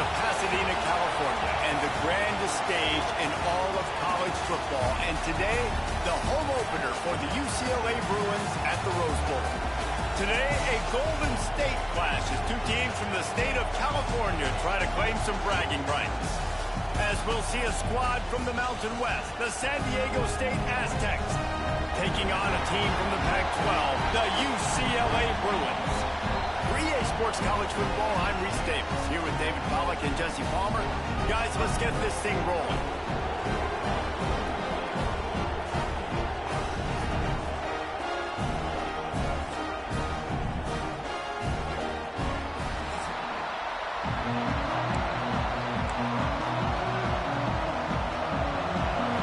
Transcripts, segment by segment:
to Pasadena, California, and the grandest stage in all of college football. And today, the home opener for the UCLA Bruins at the Rose Bowl. Today, a Golden State clash as two teams from the state of California try to claim some bragging rights. As we'll see a squad from the Mountain West, the San Diego State Aztecs, taking on a team from the Pac-12, the UCLA Bruins. For EA Sports College Football, I'm Reese Davis, here with David Pollack and Jesse Palmer. Guys, let's get this thing rolling.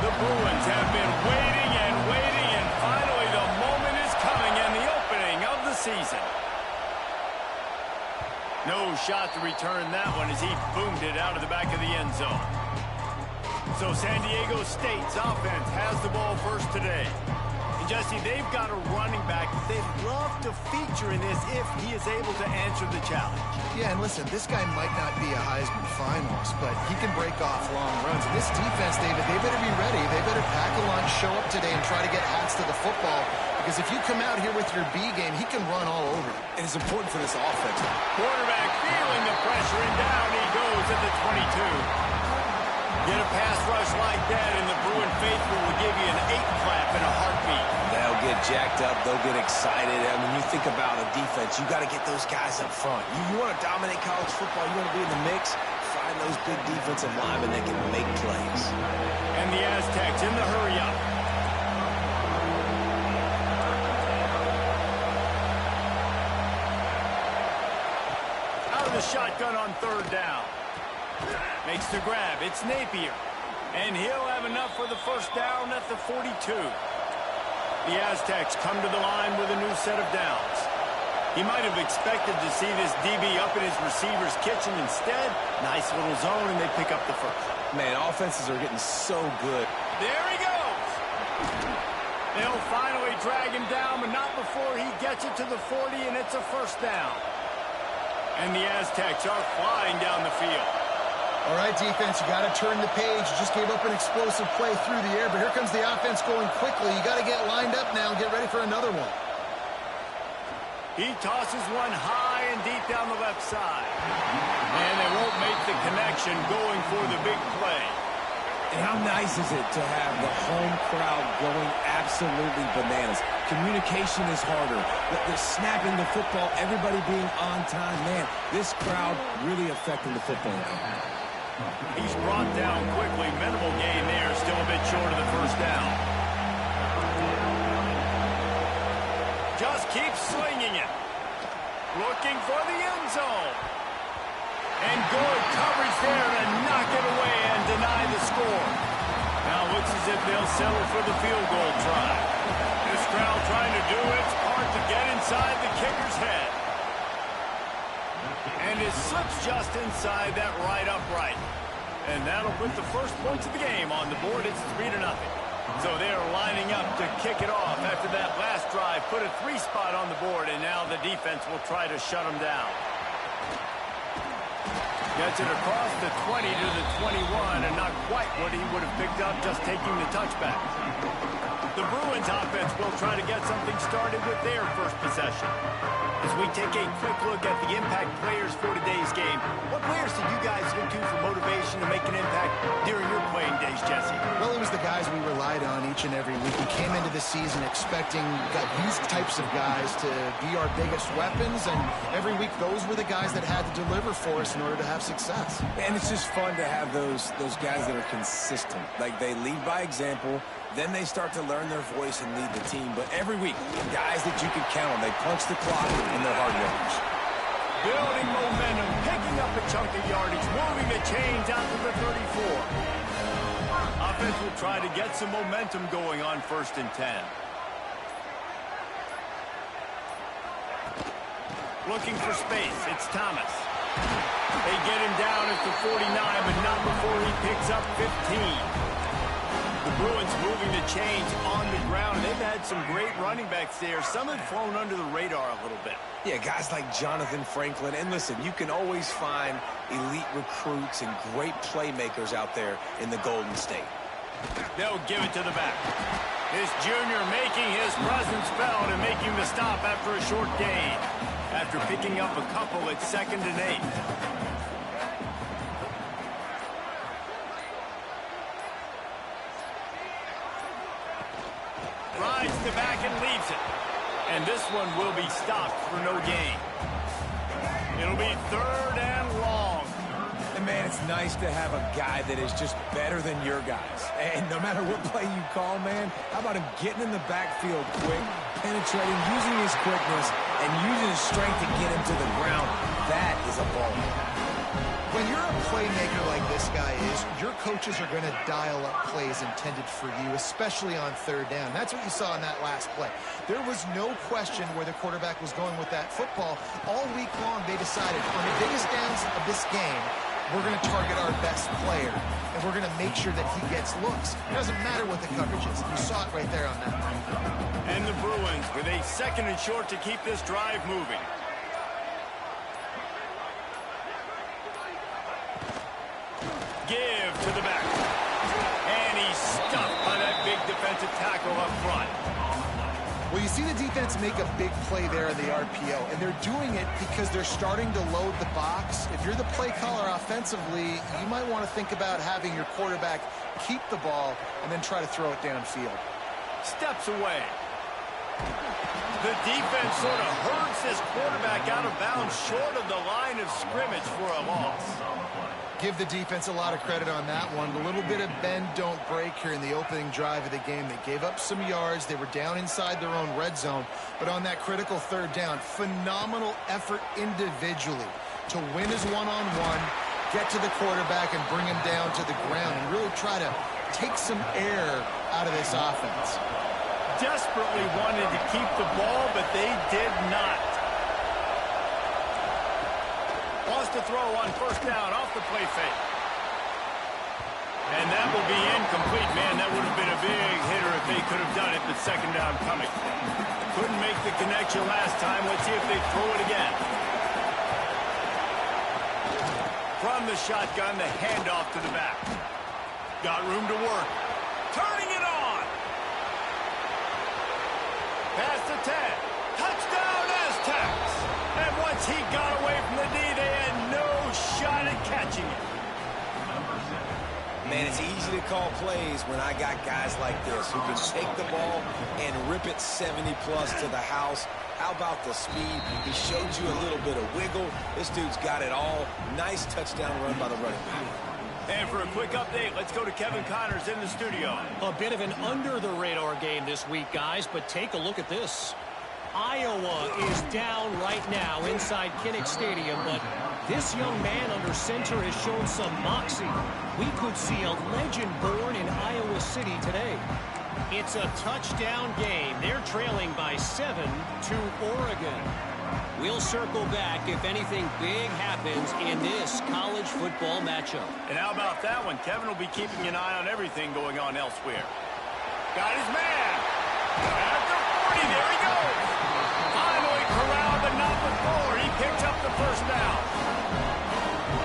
The Bruins have been waiting and waiting, and finally the moment is coming and the opening of the season. No shot to return that one as he boomed it out of the back of the end zone. So San Diego State's offense has the ball first today. And Jesse, they've got a running back they'd love to feature in this if he is able to answer the challenge. Yeah, and listen, this guy might not be a Heisman finalist, but he can break off long runs. And this defense, David, they better be ready. They better pack a lunch, show up today, and try to get hats to the football. Because if you come out here with your B game, he can run all over you. And it's important for this offense. Quarterback feeling the pressure, and down he goes at the 22. Get a pass rush like that, and the Bruin faithful will give you an 8-clap in a heartbeat. They'll get jacked up. They'll get excited. And when you think about a defense, you got to get those guys up front. You want to dominate college football. You want to be in the mix. Find those big defensive linemen that can make plays. And the Aztecs in the hurry-up. Out of the shotgun on third down. Makes the grab. It's Napier. And he'll have enough for the first down at the 42. The Aztecs come to the line with a new set of downs. He might have expected to see this DB up in his receiver's kitchen. Instead, nice little zone, and they pick up the first. Man, offenses are getting so good. There he goes. They'll finally drag him down, but not before he gets it to the 40, and it's a first down. And the Aztecs are flying down the field. All right, defense, you got to turn the page. You just gave up an explosive play through the air, but here comes the offense going quickly. You got to get lined up now and get ready for another one. He tosses one high and deep down the left side. And they won't make the connection going for the big play. And how nice is it to have the home crowd going absolutely bananas? Communication is harder. The snapping the football, everybody being on time. Man, this crowd really affecting the football game. He's brought down quickly. Minimal gain there. Still a bit short of the first down. Just keeps slinging it. Looking for the end zone. And good coverage there to knock it away and deny the score. Now it looks as if they'll settle for the field goal try. This crowd trying to do its part to get inside the kicker's head. And it slips just inside that right upright. And that'll put the first points of the game on the board. It's 3-0. So they're lining up to kick it off after that last drive. Put a 3 spot on the board, and now the defense will try to shut them down. Gets it across the 20 to the 21, and not quite what he would have picked up just taking the touchback. The Bruins offense will try to get something started with their first possession. As we take a quick look at the impact players for today's game, what players did you guys look to for motivation to make an impact during your playing days, Jesse? Well, it was the guys we relied on each and every week. We came into the season expecting these types of guys to be our biggest weapons, and every week those were the guys that had to deliver for us in order to have success. And it's just fun to have those guys that are consistent. Like, they lead by example. Then they start to learn their voice and lead the team. But every week, guys that you can count on, they punch the clock and they're hard workers. Building momentum, picking up a chunk of yardage, moving the chains out to the 34. Offense will try to get some momentum going on 1st and 10. Looking for space, it's Thomas. They get him down at the 49, but not before he picks up 15. The Bruins moving the chains on the ground. They've had some great running backs there. Some have flown under the radar a little bit. Yeah, guys like Jonathan Franklin. And listen, you can always find elite recruits and great playmakers out there in the Golden State. They'll give it to the back. This junior making his presence felt and making the stop after a short gain. After picking up a couple at 2nd and 8. Rides the back and leaves it. And this one will be stopped for no gain. It'll be 3rd and long. And man, it's nice to have a guy that is just better than your guys. And no matter what play you call, man, how about him getting in the backfield quick, penetrating, using his quickness, and using his strength to get him to the ground. That is a ball. When you're a playmaker like this guy is, your coaches are going to dial up plays intended for you, especially on 3rd down. That's what you saw in that last play. There was no question where the quarterback was going with that football. All week long, they decided on the biggest downs of this game, we're going to target our best player, and we're going to make sure that he gets looks. It doesn't matter what the coverage is. You saw it right there on that one. And the Bruins with a 2nd and short to keep this drive moving. Give to the back. And he's stuffed by that big defensive tackle up front. Well, you see the defense make a big play there in the RPO, and they're doing it because they're starting to load the box. If you're the play caller offensively, you might want to think about having your quarterback keep the ball and then try to throw it downfield. Steps away. The defense sort of hurts this quarterback out of bounds short of the line of scrimmage for a loss. Give the defense a lot of credit on that one. A little bit of bend, don't break here in the opening drive of the game. They gave up some yards. They were down inside their own red zone. But on that critical 3rd down, phenomenal effort individually to win his one-on-one, get to the quarterback and bring him down to the ground and really try to take some air out of this offense. Desperately wanted to keep the ball, but they did not. Wants to throw on 1st down off the play fake. And that will be incomplete. Man, that would have been a big hitter if they could have done it, but 2nd down coming. Couldn't make the connection last time. Let's see if they throw it again. From the shotgun, the handoff to the back. Got room to work. Turning it on. Past the 10. Touchdown Aztecs. And once he got away from the D, they had no shot at catching it. Man, it's easy to call plays when I got guys like this who can take the ball and rip it 70-plus to the house. How about the speed? He showed you a little bit of wiggle. This dude's got it all. Nice touchdown run by the running back. And for a quick update, let's go to Kevin Connors in the studio. A bit of an under-the-radar game this week, guys, but take a look at this. Iowa is down right now inside Kinnick Stadium, but this young man under center has shown some moxie. We could see a legend born in Iowa City today. It's a touchdown game. They're trailing by 7 to Oregon. We'll circle back if anything big happens in this college football matchup. And how about that one? Kevin will be keeping an eye on everything going on elsewhere. Got his man. After 40, there he goes. Finally corralled, but not before. He picked up the 1st down.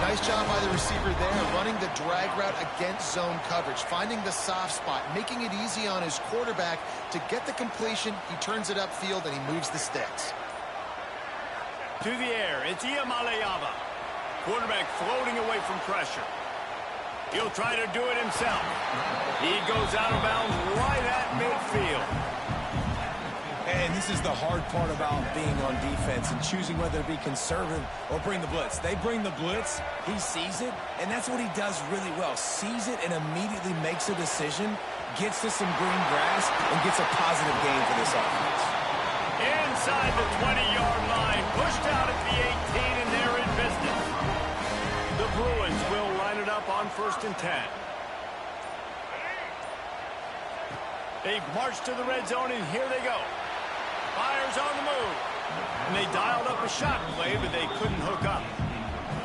Nice job by the receiver there, running the drag route against zone coverage, finding the soft spot, making it easy on his quarterback to get the completion. He turns it upfield, and he moves the sticks. To the air, it's Iamaleava. Quarterback floating away from pressure. He'll try to do it himself. He goes out of bounds right at midfield. And this is the hard part about being on defense and choosing whether to be conservative or bring the blitz. They bring the blitz, he sees it, and that's what he does really well. Sees it and immediately makes a decision, gets to some green grass, and gets a positive gain for this offense. Inside the 20-yard line, pushed out at the 18, and they're in business. The Bruins will line it up on 1st and 10. They march to the red zone, and here they go. Fires on the move. And they dialed up a shot play, but they couldn't hook up.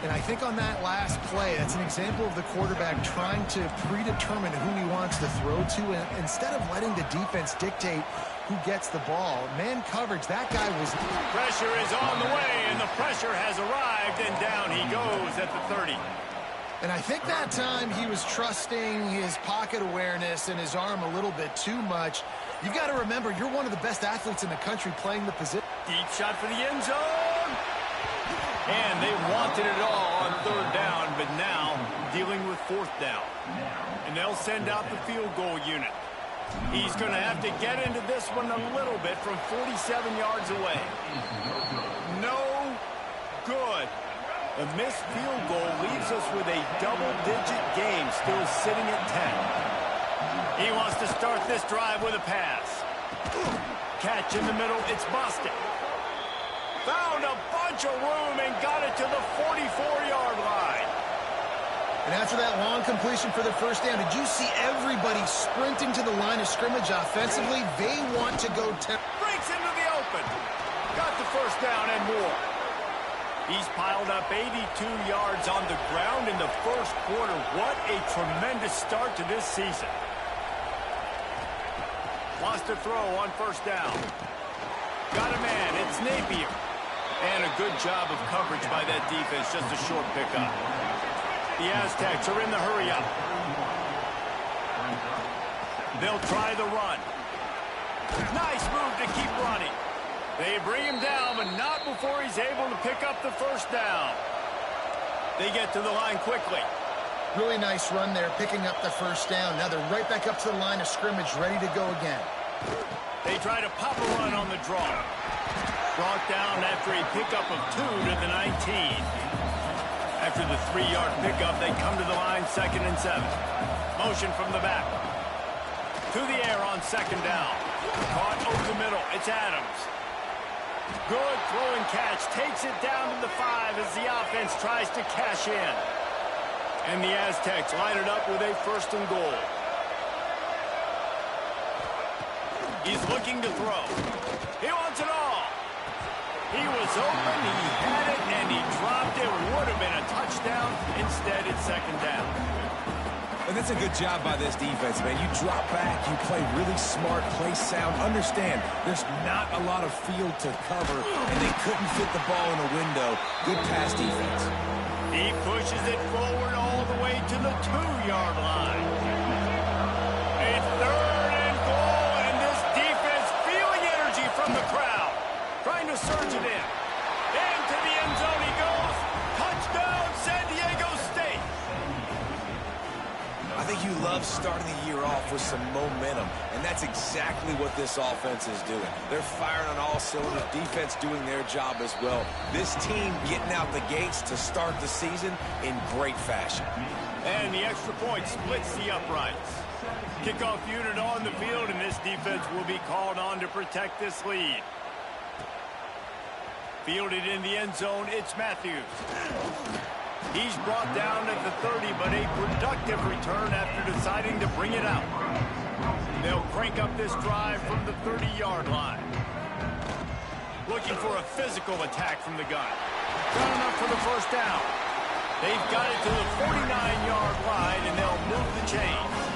And I think on that last play, that's an example of the quarterback trying to predetermine who he wants to throw to, and instead of letting the defense dictate who gets the ball. Man coverage, that guy was... Pressure is on the way, and the pressure has arrived, and down he goes at the 30. And I think that time he was trusting his pocket awareness and his arm a little bit too much. You've got to remember, you're one of the best athletes in the country playing the position. Deep shot for the end zone. And they wanted it all on third down, but now dealing with fourth down. And they'll send out the field goal unit. He's going to have to get into this one a little bit from 47 yards away. No good. A missed field goal leaves us with a double-digit game, still sitting at 10. He wants to start this drive with a pass. Catch in the middle, it's Boston. Found a bunch of room and got it to the 44-yard line. And after that long completion for the first down, did you see everybody sprinting to the line of scrimmage offensively? They want to go... Breaks into the open. Got the first down and more. He's piled up 82 yards on the ground in the first quarter. What a tremendous start to this season. Wants to throw on first down. Got a man. It's Napier. And a good job of coverage by that defense. Just a short pickup. The Aztecs are in the hurry-up. They'll try the run. Nice move to keep running. They bring him down, but not before he's able to pick up the first down. They get to the line quickly. Really nice run there, picking up the first down. Now they're right back up to the line of scrimmage, ready to go again. They try to pop a run on the draw. Brought down after a pickup of 2 to the 19. After the 3-yard pickup, they come to the line 2nd and 7. Motion from the back. To the air on 2nd down. Caught over the middle. It's Adams. Good throw and catch. Takes it down to the 5 as the offense tries to cash in. And the Aztecs line it up with a 1st and goal. He's looking to throw. He wants it all. He was open, he had it, and he dropped it. Would have been a touchdown. Instead, it's 2nd down. And that's a good job by this defense, man. You drop back, you play really smart, play sound. Understand, there's not a lot of field to cover, and they couldn't fit the ball in a window. Good pass defense. He pushes it forward all the way to the 2-yard line. A 3rd and goal, and this defense feeling energy from the crowd. Trying to surge it in. Into the end zone he goes. Touchdown, San Diego State. I think you love starting the year off with some momentum, and that's exactly what this offense is doing. They're firing on all cylinders, defense doing their job as well. This team getting out the gates to start the season in great fashion. And the extra point splits the uprights. Kickoff unit on the field, and this defense will be called on to protect this lead. Fielded in the end zone, it's Matthews. He's brought down at the 30, but a productive return after deciding to bring it out. They'll crank up this drive from the 30-yard line. Looking for a physical attack from the gun. Got enough for the first down. They've got it to the 49-yard line, and they'll move the chains.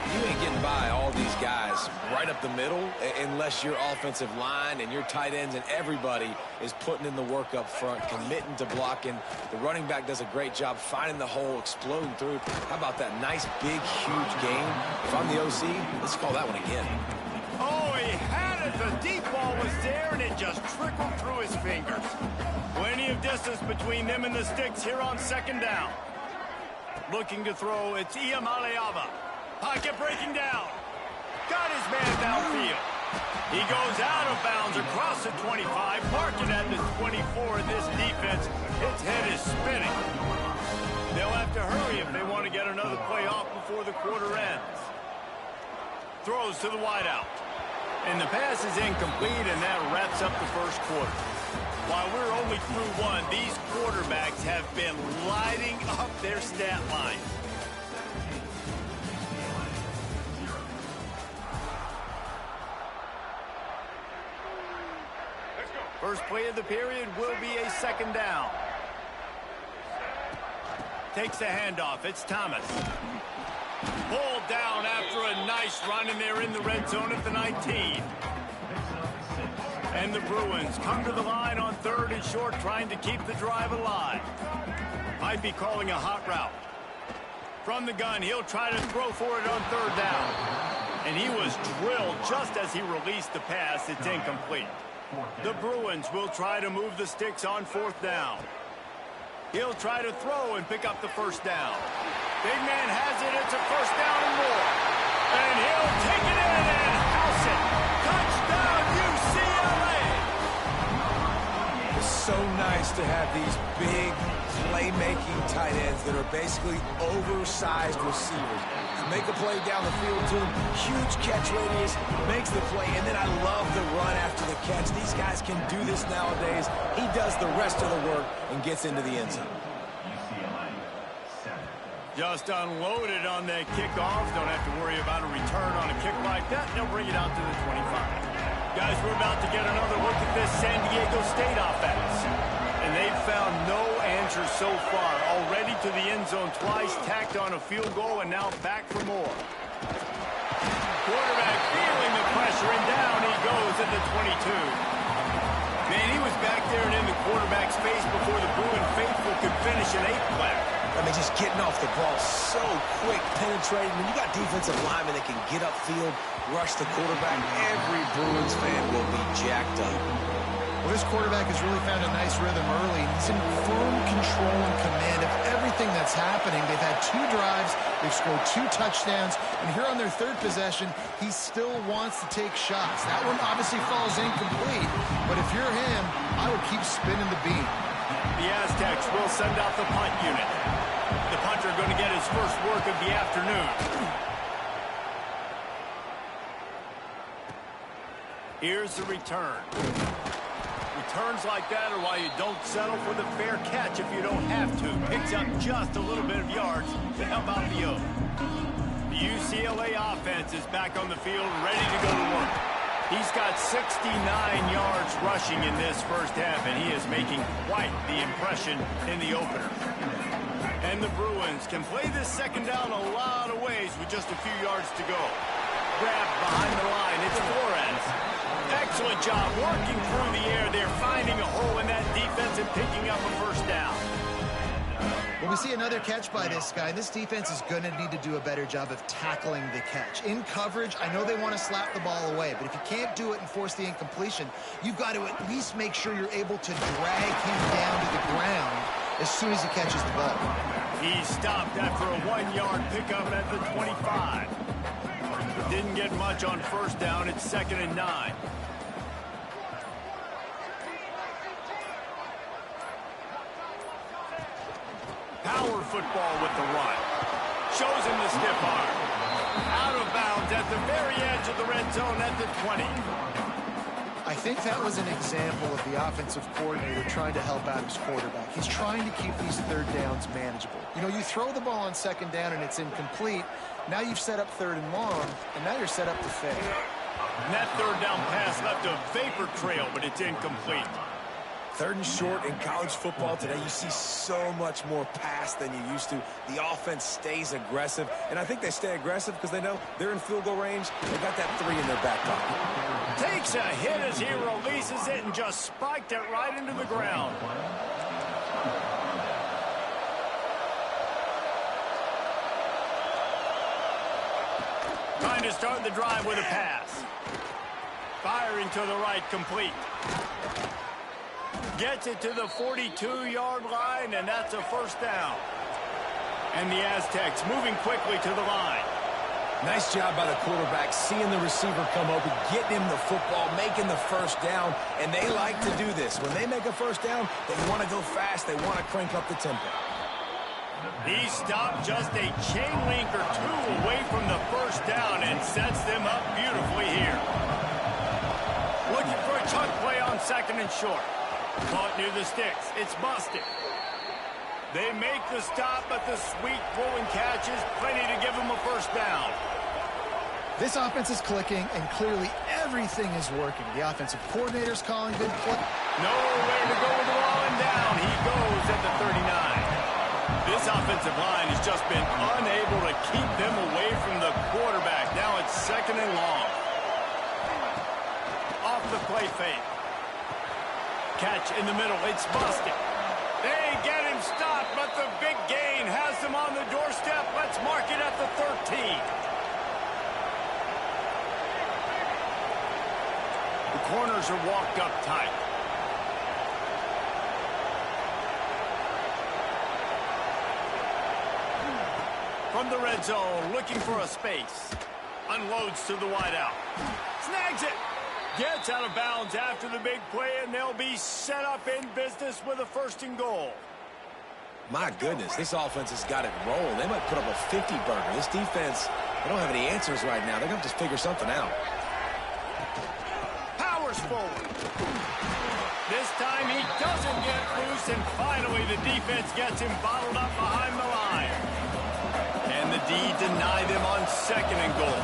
You ain't getting by all these guys right up the middle unless your offensive line and your tight ends and everybody is putting in the work up front, committing to blocking. The running back does a great job finding the hole, exploding through. How about that nice, big, huge game? If I'm the OC, let's call that one again. Oh, he had it. The deep ball was there, and it just trickled through his fingers. Plenty of distance between them and the sticks here on 2nd down. Looking to throw, it's Iamaleava. Pocket breaking down. Got his man downfield. He goes out of bounds across the 25, marking at the 24. This defense, its head is spinning. They'll have to hurry if they want to get another play off before the quarter ends. Throws to the wideout. And the pass is incomplete, and that wraps up the first quarter. While we're only through one, these quarterbacks have been lighting up their stat line. First play of the period will be a 2nd down. takes the handoff. It's Thomas. Pulled down after a nice run, and they're in the red zone at the 19. And the Bruins come to the line on 3rd and short, trying to keep the drive alive. Might be calling a hot route. From the gun, he'll try to throw for it on 3rd down. And he was drilled just as he released the pass. It's incomplete. The Bruins will try to move the sticks on 4th down. He'll try to throw and pick up the 1st down. Big man has it. It's a 1st down and more. And he'll take it in and house it. Touchdown, UCLA! It's so nice to have these big playmaking tight ends that are basically oversized receivers. Make a play down the field to him. Huge catch radius, makes the play, and then I love the run after the catch. These guys can do this nowadays. He does the rest of the work and gets into the end zone. Just unloaded on that kickoff. Don't have to worry about a return on a kick like that. They'll bring it out to the 25. Guys, we're about to get another look at this San Diego State offense. And they've found no answer so far. Already to the end zone twice, tacked on a field goal, and now back for more. Quarterback feeling the pressure, and down he goes at the 22. Man, he was back there and in the quarterback's face before the Bruin faithful could finish an 8-play. I mean, just getting off the ball so quick, penetrating. When you got defensive linemen that can get upfield, rush the quarterback, every Bruins fan will be jacked up. Well, this quarterback has really found a nice rhythm early. He's in firm control and command of everything that's happening. They've had 2 drives. They've scored 2 touchdowns. And here on their 3rd possession, he still wants to take shots. That one obviously falls incomplete. But if you're him, I would keep spinning the beam. The Aztecs will send out the punt unit. The punter going to get his first work of the afternoon. Here's the return. Returns like that are why you don't settle for the fair catch if you don't have to. Picks up just a little bit of yards to help out the O. The UCLA offense is back on the field, ready to go to work. He's got 69 yards rushing in this first half, and he is making quite the impression in the opener. And the Bruins can play this 2nd down a lot of ways with just a few yards to go. Grab behind the line. It's Flores. Excellent job working through the air. They're finding a hole in that defense and picking up a 1st down. Well, we see another catch by this guy. This defense is going to need to do a better job of tackling the catch. In coverage, I know they want to slap the ball away, but if you can't do it and force the incompletion, you've got to at least make sure you're able to drag him down to the ground as soon as he catches the ball. He stopped after a 1-yard pickup at the 25. Didn't get much on 1st down. It's 2nd and 9. Power football with the run. Shows him the stiff arm. Out of bounds at the very edge of the red zone at the 20. I think that was an example of the offensive coordinator trying to help out his quarterback. He's trying to keep these 3rd downs manageable. You know, you throw the ball on 2nd down and it's incomplete. Now you've set up 3rd and long, and now you're set up to fail. And that 3rd down pass left a vapor trail, but it's incomplete. 3rd and short in college football today, you see so much more pass than you used to. The offense stays aggressive, and I think they stay aggressive because they know they're in field goal range. They got that 3 in their back pocket. Takes a hit as he releases it and just spiked it right into the ground. Trying to start the drive with a pass. Firing to the right, complete. Gets it to the 42-yard line, and that's a 1st down. And the Aztecs moving quickly to the line. Nice job by the quarterback, seeing the receiver come open, getting him the football, making the 1st down, and they like to do this. When they make a 1st down, they want to go fast, they want to crank up the tempo. He stopped just a chain link or 2 away from the 1st down and sets them up beautifully here. Looking for a chunk play on 2nd and short. Caught near the sticks. It's busted. They make the stop, but the sweet throwing catch is plenty to give them a 1st down. This offense is clicking, and clearly everything is working. The offensive coordinator's calling good play. Nowhere to go with the ball, and down he goes at the 39. This offensive line has just been unable to keep them away from the quarterback. Now it's 2nd and long. Off the play fake. Catch in the middle. It's busted. They get him stopped, but the big gain has them on the doorstep. Let's mark it at the 13. The corners are walked up tight. From the red zone, looking for a space. Unloads to the wideout. Snags it. Gets out of bounds after the big play, and they'll be set up in business with a 1st and goal. My goodness, this offense has got it rolling. They might put up a 50-burger. This defense, they don't have any answers right now. They're going to have to figure something out. Powers forward. This time he doesn't get loose, and finally the defense gets him bottled up behind the line. And the D deny them on 2nd and goal.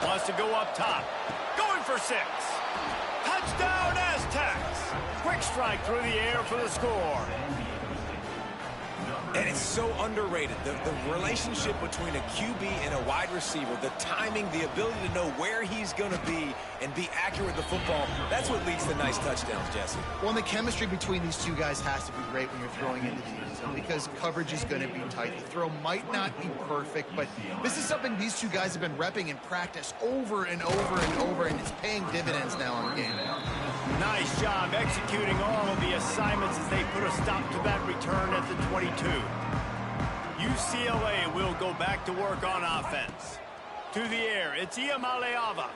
Wants to go up top. Going for 6. Touchdown Aztecs. Quick strike through the air for the score. And it's so underrated. The relationship between a QB and a wide receiver, the timing, the ability to know where he's going to be and be accurate with the football, that's what leads to nice touchdowns, Jesse. Well, and the chemistry between these two guys has to be great when you're throwing into the zone because coverage is going to be tight. The throw might not be perfect, but this is something these two guys have been repping in practice over and over and over, and it's paying dividends now on the game. Nice job executing all of the assignments as they put a stop to that return at the 22. UCLA will go back to work on offense. To the air, it's Iamaleava.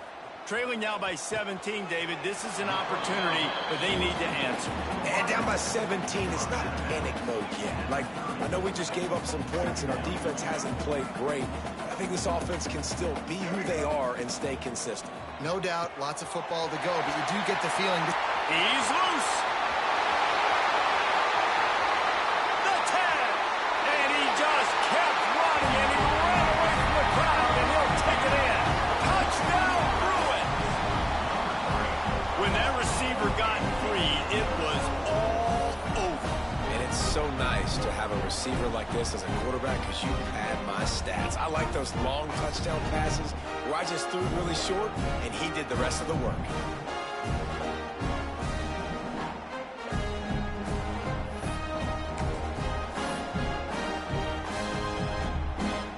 Trailing now by 17, David. This is an opportunity, but they need to answer. And down by 17, it's not panic mode yet. Like, I know we just gave up some points and our defense hasn't played great. I think this offense can still be who they are and stay consistent. No doubt, lots of football to go, but you do get the feeling that he's loose. The 10. And he just kept running, and he ran away from the crowd, and he'll take it in. Touchdown, Bruins. When that receiver got free, it was all over. And it's so nice to have a receiver like this as a quarterback because you had my stats. I like those long touchdown passes where I just threw really short and he did the rest of the work.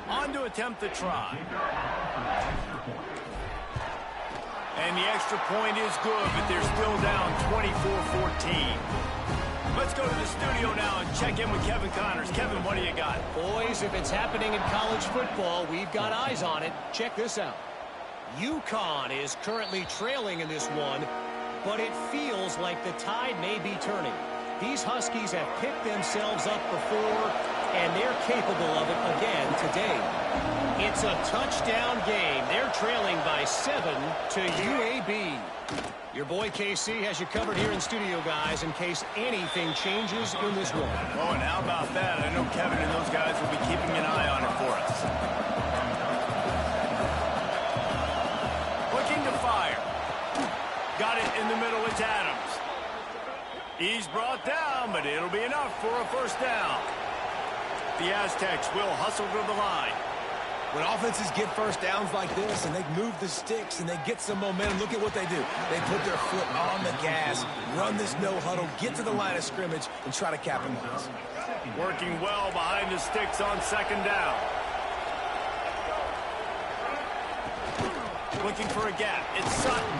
On to attempt the try. And the extra point is good, but they're still down 24-14. Let's go to the studio now and check in with Kevin Connors. Kevin, what do you got? Boys, if it's happening in college football, we've got eyes on it. Check this out. UConn is currently trailing in this one, but it feels like the tide may be turning. These Huskies have picked themselves up before, and they're capable of it again today. It's a touchdown game. They're trailing by 7 to UAB. Your boy KC has you covered here in studio, guys, in case anything changes in this one. Oh, and how about that? I know Kevin and those guys will be keeping an eye on it for us. Looking to fire. Got it in the middle. It's Adams. He's brought down, but it'll be enough for a 1st down. The Aztecs will hustle to the line. When offenses get 1st downs like this and they move the sticks and they get some momentum, look at what they do. They put their foot on the gas, run this no huddle, get to the line of scrimmage, and try to capitalize. Working well behind the sticks on 2nd down. Looking for a gap. It's Sutton.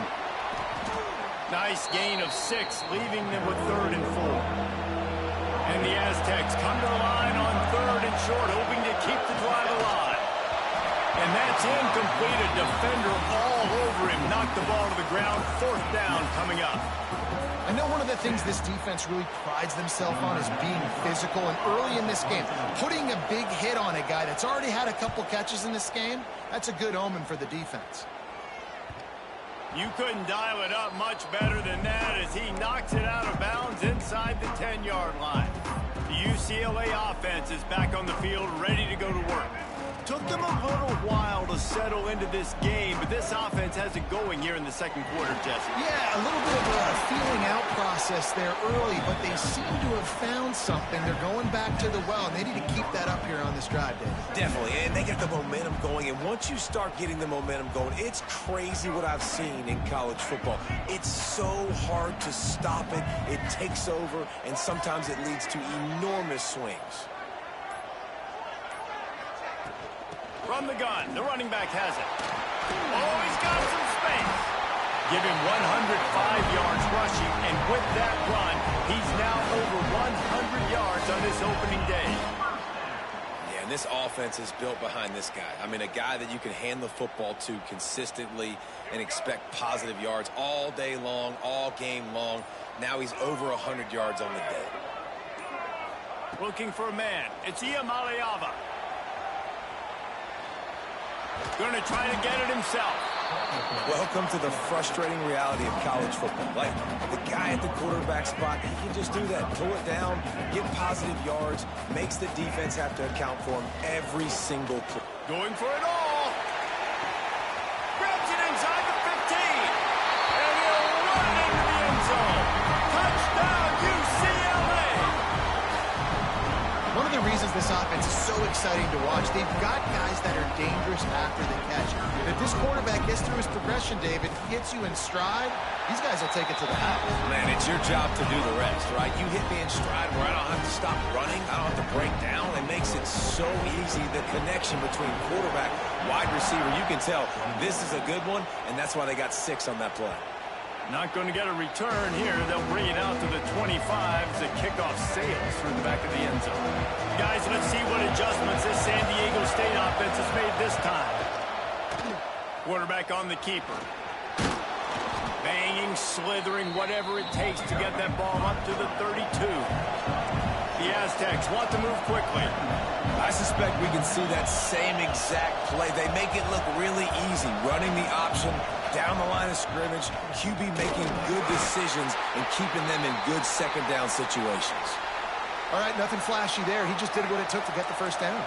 Nice gain of 6, leaving them with 3rd and 4. And the Aztecs come to the line on 3rd and short, hoping to keep the drive alive. And that's incomplete. A defender all over him. Knocked the ball to the ground. 4th down coming up. I know one of the things this defense really prides themselves on is being physical. And early in this game, putting a big hit on a guy that's already had a couple catches in this game, that's a good omen for the defense. You couldn't dial it up much better than that as he knocks it out of bounds inside the 10-yard line. The UCLA offense is back on the field, ready to go to work. Took them a little while to settle into this game, but this offense has it going here in the second quarter, Jesse. Yeah, a little bit of a feeling out process there early, but they seem to have found something. They're going back to the well, and they need to keep that up here on this drive, David. Definitely, and they get the momentum going, and once you start getting the momentum going, it's crazy what I've seen in college football. It's so hard to stop it. It takes over, and sometimes it leads to enormous swings. From the gun, the running back has it. Oh, he's got some space. Give him 105 yards rushing, and with that run, he's now over 100 yards on this opening day. Yeah, and this offense is built behind this guy. I mean, a guy that you can hand the football to consistently and expect positive yards all day long, all game long. Now he's over 100 yards on the day. Looking for a man. It's Iamaleava. Going to try to get it himself. Welcome to the frustrating reality of college football. Like, the guy at the quarterback spot, he can just do that. Pull it down, get positive yards, makes the defense have to account for him every single play. Going for it all. Grabs it inside the 15. And he'll run into the end zone. Touchdown, UCLA. One of the reasons this offense is so exciting to watch, they've got guys that are dangerous after the catch. If this quarterback gets through his progression, David, hits you in stride, these guys will take it to the house. Man, it's your job to do the rest, right? You hit me in stride where I don't have to stop running. I don't have to break down. It makes it so easy. The connection between quarterback, wide receiver, you can tell this is a good one, and that's why they got 6 on that play. Not going to get a return here. They'll bring it out to the 25 as the kickoff sails through the back of the end zone. Guys, let's see what adjustments this San Diego State offense has made this time. Quarterback on the keeper. Banging, slithering, whatever it takes to get that ball up to the 32. The Aztecs want to move quickly. I suspect we can see that same exact play. They make it look really easy, running the option down the line of scrimmage, QB making good decisions and keeping them in good second down situations. All right, nothing flashy there. He just did what it took to get the first down.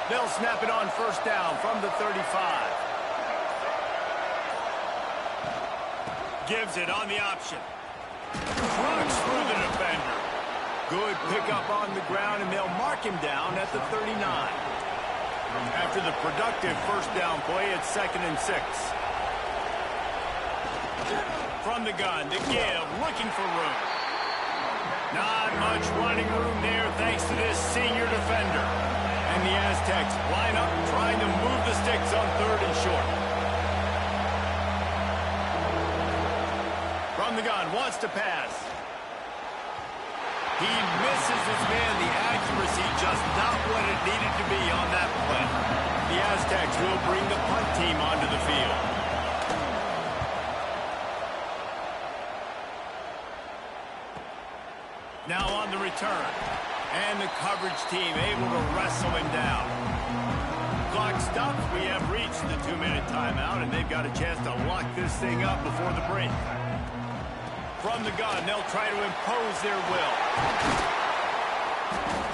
They'll snap it on first down from the 35. Gives it on the option. Runs through the defender. Good pickup on the ground, and they'll mark him down at the 39. After the productive first down play, it's 2nd and 6. From the gun, the give, looking for room. Not much running room there thanks to this senior defender. And the Aztecs line up trying to move the sticks on 3rd and short. From the gun, wants to pass. He misses his man. The accuracy just not what it needed to be on that play. The Aztecs will bring the punt team onto the field. Now on the return. And the coverage team able to wrestle him down. Clock stops. We have reached the 2-minute timeout, and they've got a chance to lock this thing up before the break. From the gun, they'll try to impose their will.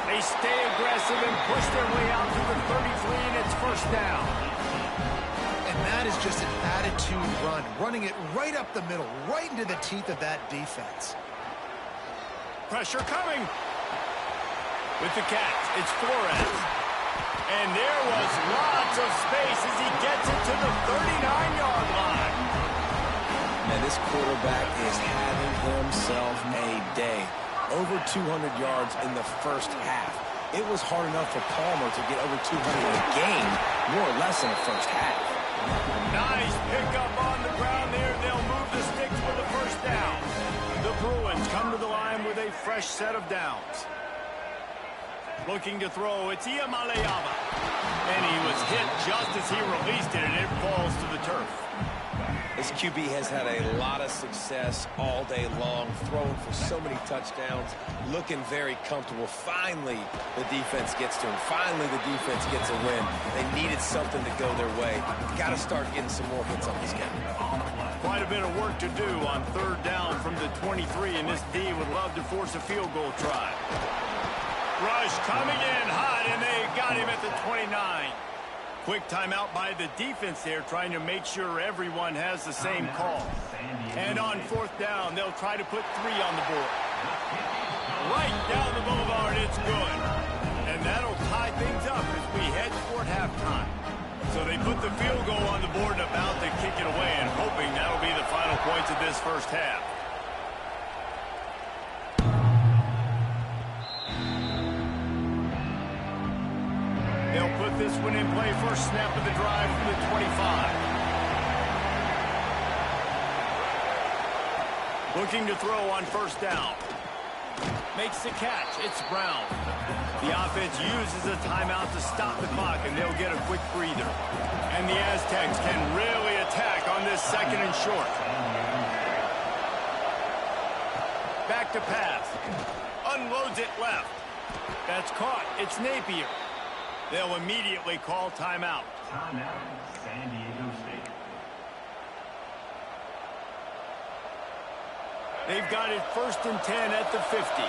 They stay aggressive and push their way out to the 33, and it's first down. And that is just an attitude run, running it right up the middle, right into the teeth of that defense. Pressure coming. With the catch, it's Flores. And there was lots of space as he gets it to the 39-yard line. And this quarterback is having himself a day. Over 200 yards in the first half. It was hard enough for Palmer to get over 200 in a game, more or less in the first half. Nice pickup on the ground there. They'll move the sticks for the first down. The Bruins come to the line with a fresh set of downs. Looking to throw, it's Iamaleava. And he was hit just as he released it, and it falls to the turf. This QB has had a lot of success all day long, throwing for so many touchdowns, looking very comfortable. Finally, the defense gets to him. Finally, the defense gets a win. They needed something to go their way. Got to start getting some more hits on this guy. Quite a bit of work to do on 3rd down from the 23, and this D would love to force a field goal try. Rush coming in hot, and they got him at the 29. Quick timeout by the defense there, trying to make sure everyone has the same call. And on 4th down, they'll try to put 3 on the board. Right down the boulevard, it's good. And that'll tie things up as we head toward halftime. So they put the field goal on the board and about to kick it away, and hoping that'll be the final points of this first half. They'll put this one in play. First snap of the drive from the 25. Looking to throw on 1st down. Makes the catch. It's Brown. The offense uses a timeout to stop the clock, and they'll get a quick breather. And the Aztecs can really attack on this 2nd and short. Back to pass. Unloads it left. That's caught. It's Napier. They'll immediately call timeout. Timeout, San Diego State. They've got it 1st and 10 at the 50.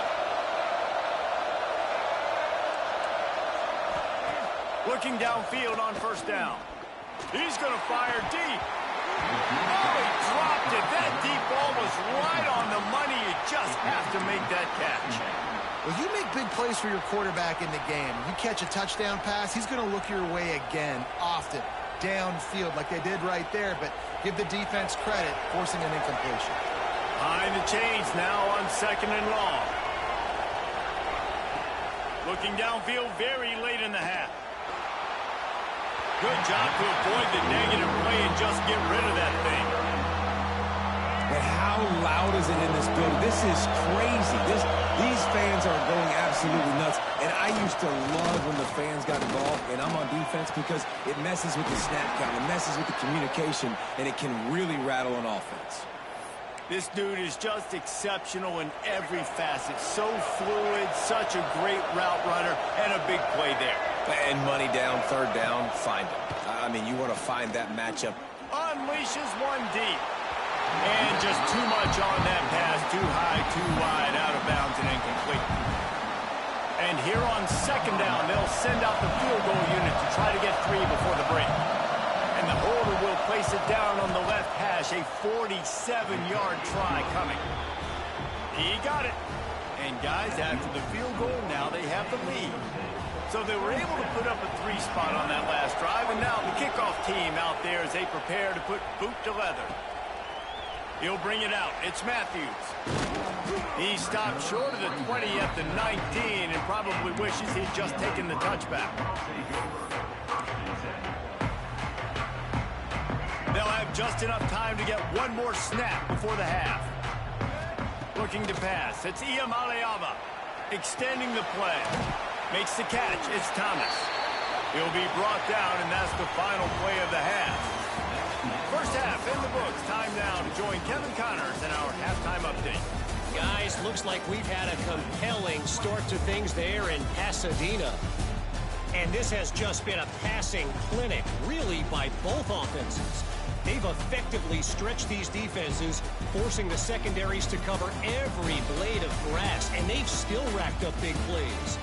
Looking downfield on 1st down. He's going to fire deep. Oh, he dropped it. That deep ball was right on the money. You just have to make that catch. Well, you make big plays for your quarterback in the game. You catch a touchdown pass, he's going to look your way again, often, downfield like they did right there, but give the defense credit, forcing an incompletion. Behind the chains now on 2nd and long. Looking downfield very late in the half. Good job to avoid the negative play and just get rid of that thing. But how loud is it in this building? This is crazy. These fans are going absolutely nuts. And I used to love when the fans got involved, and I'm on defense, because it messes with the snap count, it messes with the communication, and it can really rattle an offense. This dude is just exceptional in every facet. So fluid, such a great route runner, and a big play there. And money down, 3rd down, find him. I mean, you want to find that matchup. Unleashes one deep. And just too much on that pass. Too high, too wide, out of bounds, and incomplete. And here on 2nd down, they'll send out the field goal unit to try to get 3 before the break. And the holder will place it down on the left hash. A 47-yard try coming. He got it. And guys, after the field goal, now they have the lead. So they were able to put up a 3 spot on that last drive. And now the kickoff team out there as they prepare to put boot to leather. He'll bring it out. It's Matthews. He stopped short of the 20 at the 19 and probably wishes he'd just taken the touchback. They'll have just enough time to get one more snap before the half. Looking to pass. It's Iamaleava. Extending the play. Makes the catch. It's Thomas. He'll be brought down, and that's the final play of the half. First half in the books. Time now to join Kevin Connors in our halftime update. Guys, looks like we've had a compelling start to things there in Pasadena. And this has just been a passing clinic, really, by both offenses. They've effectively stretched these defenses, forcing the secondaries to cover every blade of grass, and they've still racked up big plays.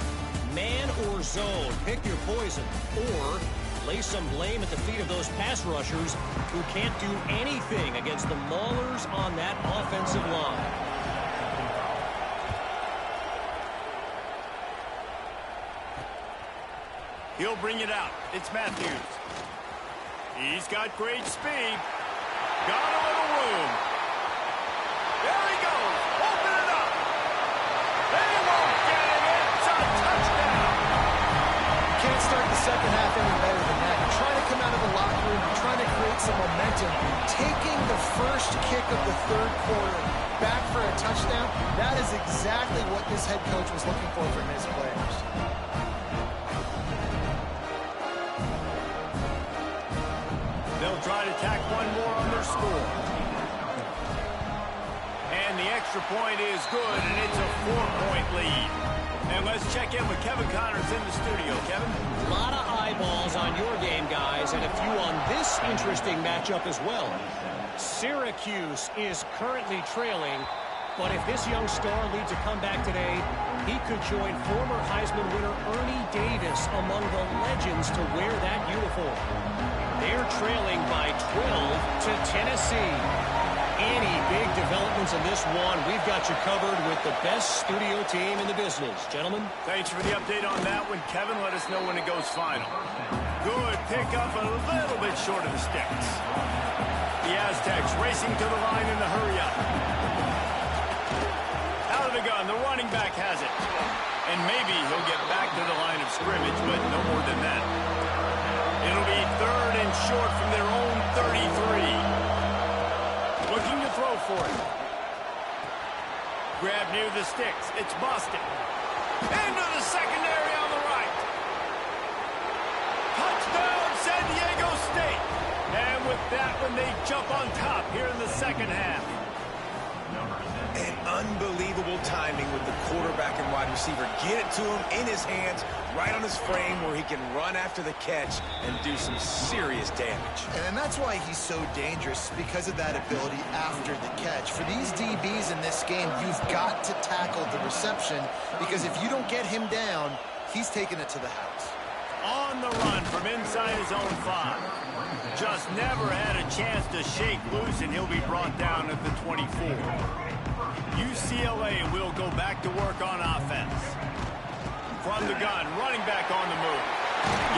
Man or zone, pick your poison, or lay some blame at the feet of those pass rushers who can't do anything against the maulers on that offensive line. He'll bring it out. It's Matthews. He's got great speed. Got a little room. There he goes. Open it up. They won't get it. It's a touchdown. You can't start the second half any better than that. You're trying to come out of the locker room, you're trying to create some momentum. Taking the first kick of the 3rd quarter back for a touchdown, that is exactly what this head coach was looking for from his players. They'll try to tack one more on their score. And the extra point is good, and it's a 4-point lead. And let's check in with Kevin Connors in the studio. Kevin? A lot of eyeballs on your game, guys, and a few on this interesting matchup as well. Syracuse is currently trailing But if this young star leads a comeback today, he could join former Heisman winner Ernie Davis among the legends to wear that uniform. They're trailing by 12 to Tennessee. Any big developments in this one, we've got you covered with the best studio team in the business. Gentlemen. Thanks for the update on that one, Kevin. Let us know when it goes final. Good pickup, a little bit short of the sticks. The Aztecs racing to the line in the hurry-up. Out of the gun, the running back has it. And maybe he'll get back to the line of scrimmage, but no more than that. It'll be 3rd and short from their own 33. Looking to throw for it. Grab near the sticks. It's Boston. Into the secondary on the right. Touchdown, San Diego State. And with that one, they jump on top here in the second half. And unbelievable timing with the quarterback and wide receiver. Get it to him in his hands, right on his frame where he can run after the catch and do some serious damage. And that's why he's so dangerous, because of that ability after the catch. For these DBs in this game, you've got to tackle the reception, because if you don't get him down, he's taking it to the house. On the run from inside his own 5. Just never had a chance to shake loose, and he'll be brought down at the 24. UCLA will go back to work on offense. From the gun, running back on the move.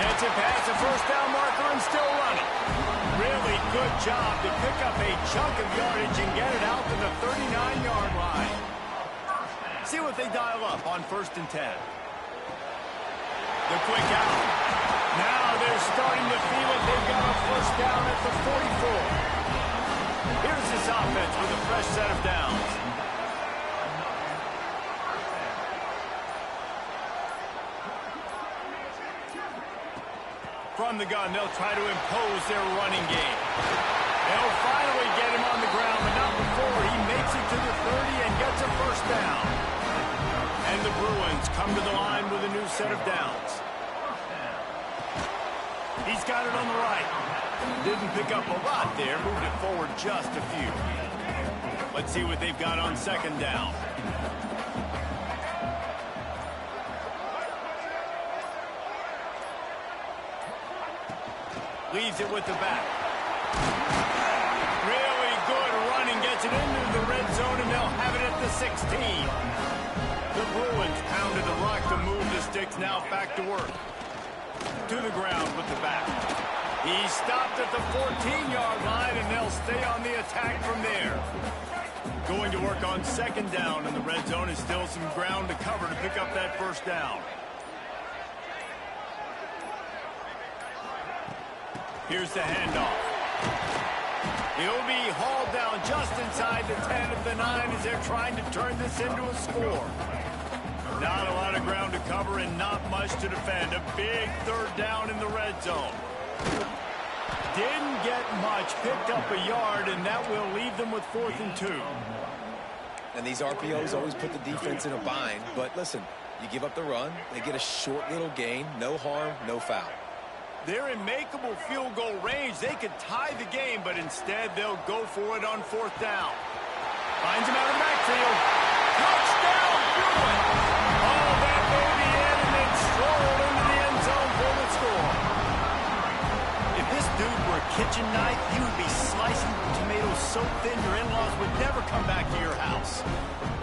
Gets it past the first down marker and still running. Really good job to pick up a chunk of yardage and get it out to the 39-yard line. See what they dial up on 1st and 10. The quick out. Now they're starting to feel it. They've got a first down at the 44. Here's this offense with a fresh set of downs. From the gun, they'll try to impose their running game. They'll finally get him on the ground, but not before he makes it to the 30 and gets a first down. And the Bruins come to the line with a new set of downs. He's got it on the right. Didn't pick up a lot there, moved it forward just a few. Let's see what they've got on 2nd down. Leaves it with the back. Really good running, gets it into the red zone, and they'll have it at the 16. The Bruins pounded the rock to move the sticks, now back to work. To the ground with the back. He stopped at the 14-yard line, and they'll stay on the attack from there. Going to work on 2nd down, and the red zone is still some ground to cover to pick up that first down. Here's the handoff. He'll be hauled down just inside the 10 of the 9 as they're trying to turn this into a score. Not a lot of ground to cover and not much to defend. A big 3rd down in the red zone. Didn't get much, picked up a yard, and that will leave them with 4th and 2. And these RPOs always put the defense in a bind. But listen, you give up the run, they get a short little gain, no harm, no foul. They're in makeable field goal range. They could tie the game, but instead they'll go for it on 4th down. Finds him out of backfield. Touchdown, Bruins! Oh, that baby in and then strolled into the end zone for the score. If this dude were a kitchen knife, he would be slicing tomatoes so thin your in-laws would never come back to your house.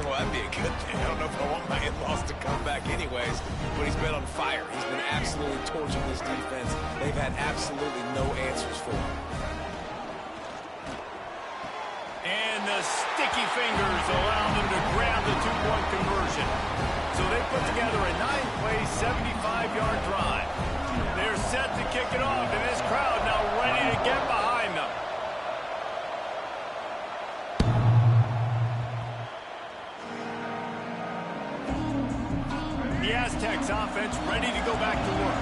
Well, that'd be a good thing. I don't know if I want my in-laws to come back anyways, but he's been on fire. He's been absolutely torching this defense. They've had absolutely no answers for him. And the sticky fingers allow them to grab the 2-point conversion. So they put together a 9-play, 75-yard drive. They're set to kick it off, and this crowd now ready to get behind them. The Aztecs offense ready to go back to work.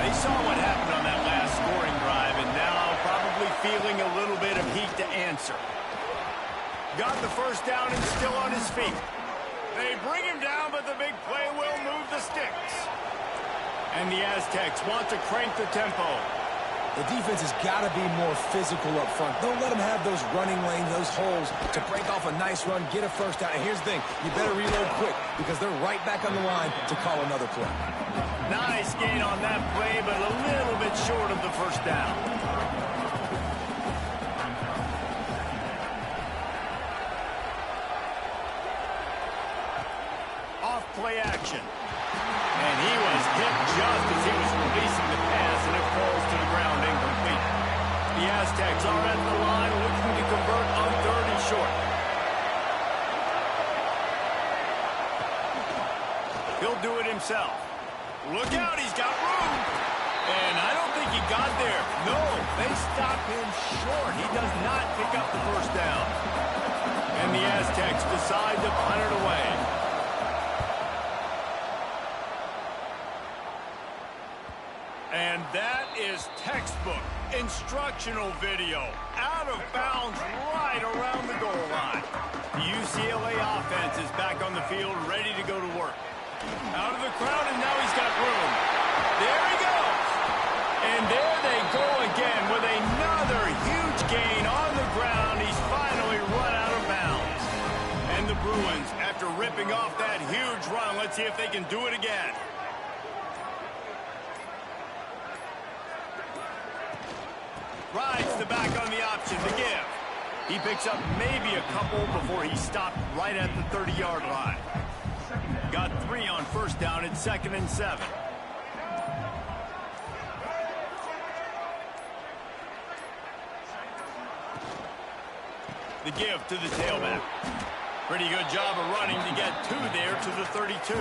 They saw what happened on that last scoring drive, and now probably feeling a little bit of heat to answer. Got the first down and still on his feet. They bring him down, but the big play will move the sticks. And the Aztecs want to crank the tempo. The defense has got to be more physical up front. Don't let them have those running lanes, those holes to break off a nice run, get a first down. And here's the thing, you better reload quick because they're right back on the line to call another play. Nice gain on that play, but a little bit short of the first down. Off play action. And he was hit just as he was releasing the pass, and it falls to the ground incomplete. The Aztecs are at the line looking to convert on 3rd and short. He'll do it himself. Look out, he's got room. And I don't think he got there. No, they stop him short. He does not pick up the first down. And the Aztecs decide to punt it away. And that is textbook instructional video. Out of bounds right around the goal line. The UCLA offense is back on the field, ready to go to work. Out of the crowd, and now he's got room. There he goes. And there they go again with another huge gain on the ground. He's finally run out of bounds. And the Bruins, after ripping off that huge run, let's see if they can do it again. Rides the back on the option to give. He picks up maybe a couple before he stopped right at the 30-yard line. Got 3 on first down at 2nd and 7. The give to the tailback. Pretty good job of running to get 2 there to the 32.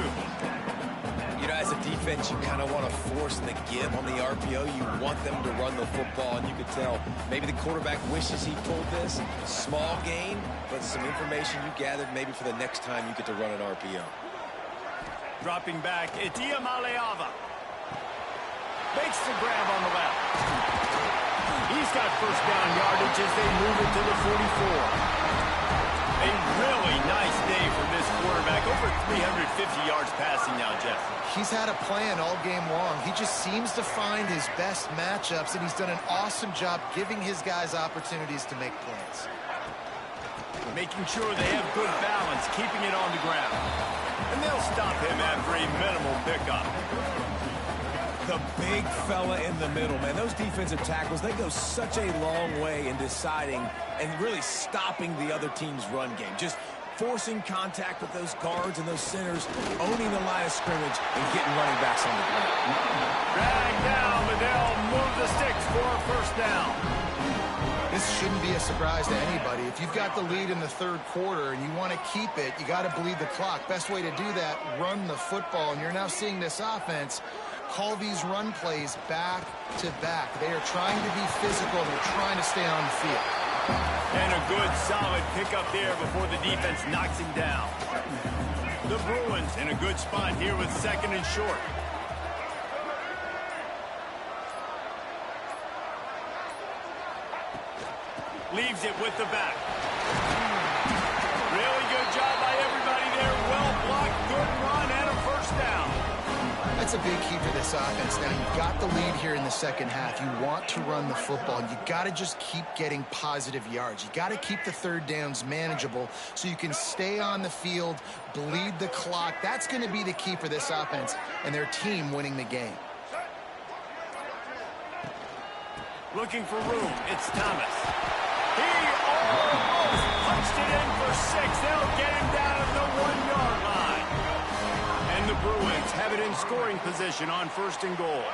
You know, as a defense, you kind of want to force the give on the RPO. You want them to run the football, and you could tell maybe the quarterback wishes he pulled this. Small gain, but some information you gathered maybe for the next time you get to run an RPO. Dropping back, it's Iamaleava. Makes the grab on the left. He's got first down yardage as they move it to the 44. A really nice day for this quarterback. Over 350 yards passing now, Jeff. He's had a plan all game long. He just seems to find his best matchups, and he's done an awesome job giving his guys opportunities to make plays. Making sure they have good balance, keeping it on the ground. And they'll stop him after a minimal pickup. The big fella in the middle, man. Those defensive tackles, they go such a long way in deciding and really stopping the other team's run game. Just forcing contact with those guards and those centers, owning the line of scrimmage, and getting running backs on the ground. Drag down, but they'll move the sticks for a first down. This shouldn't be a surprise to anybody. If you've got the lead in the 3rd quarter and you want to keep it, you got to bleed the clock. Best way to do that, run the football. And you're now seeing this offense call these run plays back to back. They are trying to be physical. They're trying to stay on the field. And a good, solid pickup there before the defense knocks him down. The Bruins in a good spot here with 2nd and short. Leaves it with the back. Really good job by everybody there. Well blocked, good run, and a first down. That's a big key for this offense. Now, you've got the lead here in the second half. You want to run the football. You got to just keep getting positive yards. You got to keep the 3rd downs manageable so you can stay on the field, bleed the clock. That's going to be the key for this offense and their team winning the game. Looking for room. It's Thomas. He almost punched it in for 6. They'll get him down at the 1-yard line. And the Bruins have it in scoring position on 1st and goal.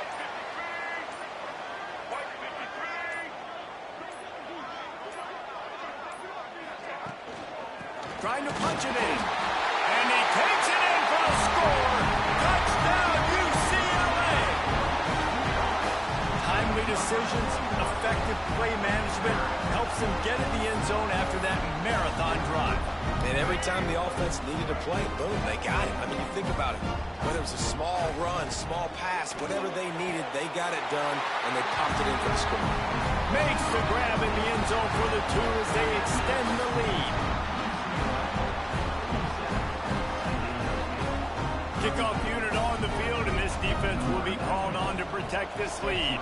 Trying to punch it in. And he takes it in for the score. Touchdown, UCLA. Timely decisions, effective play management helps them get in the end zone after that marathon drive. And every time the offense needed to play, boom, they got it. I mean, you think about it. Whether it was a small run, small pass, whatever they needed, they got it done, and they popped it in for the score. Makes the grab in the end zone for the 2 as they extend the lead. Kickoff unit on the field, and this defense will be called on to protect this lead.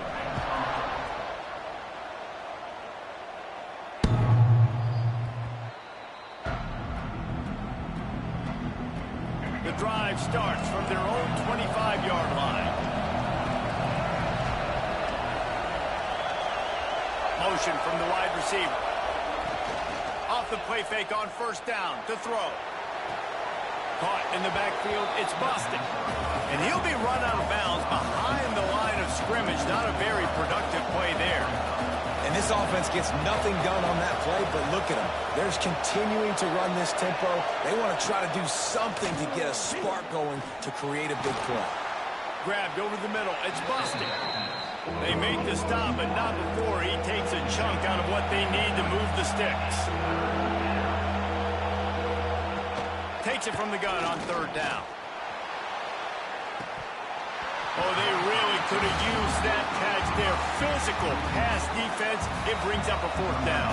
drive starts from their own 25-yard line. Motion from the wide receiver. Off the play fake on first down to throw. Caught in the backfield, it's busted. And he'll be run out of bounds behind the line of scrimmage. Not a very productive play there. And this offense gets nothing done on that play, but look at them. They're continuing to run this tempo. They want to try to do something to get a spark going to create a big play. Grabbed over the middle, it's busted. They make the stop, but not before he takes a chunk out of what they need to move the sticks. Takes it from the gun on third down. Oh, they really could have used that catch there. Physical pass defense. It brings up a fourth down.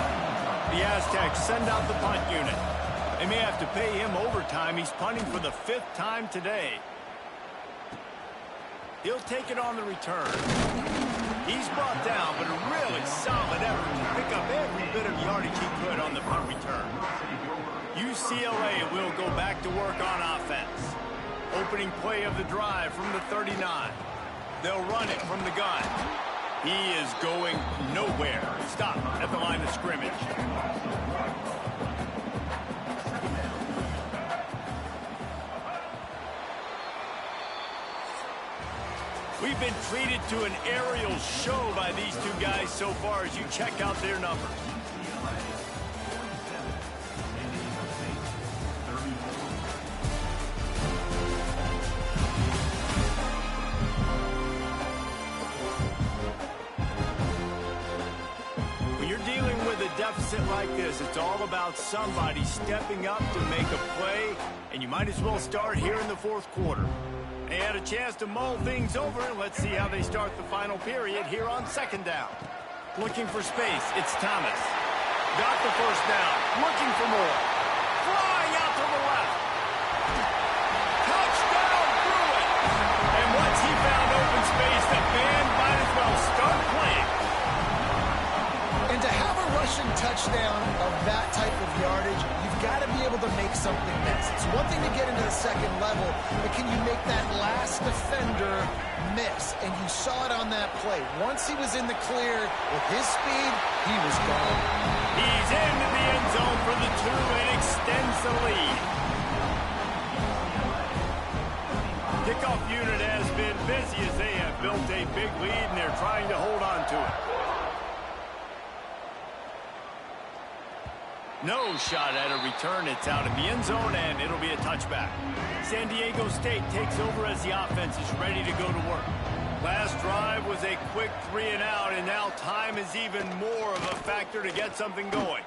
The Aztecs send out the punt unit. They may have to pay him overtime. He's punting for the 5th time today. He'll take it on the return. He's brought down, but a really solid effort to pick up every bit of yardage he could on the punt return. UCLA will go back to work on offense. Opening play of the drive from the 39. They'll run it from the gun. He is going nowhere. Stop at the line of scrimmage. We've been treated to an aerial show by these two guys so far as you check out their numbers. When you're dealing with a deficit like this, it's all about somebody stepping up to make a play, and you might as well start here in the 4th quarter. They had a chance to mull things over. Let's see how they start the final period here on 2nd down. Looking for space, it's Thomas. Got the first down, looking for more. Flying out to the left. Touchdown, Bruin! And once he found open space, the band might as well start playing. And to have a rushing touchdown of that type of yardage, you've got to be able to make something miss. It's one thing to get into the 2nd level, but can you make that last defender miss? And you saw it on that play. Once he was in the clear with his speed, he was gone. He's into the end zone for the 2 and extends the lead. Kickoff unit has been busy as they have built a big lead, and they're trying to hold on to it. No shot at a return. It's out in the end zone, and it'll be a touchback. San Diego State takes over as the offense is ready to go to work. Last drive was a quick 3 and out, and now time is even more of a factor to get something going.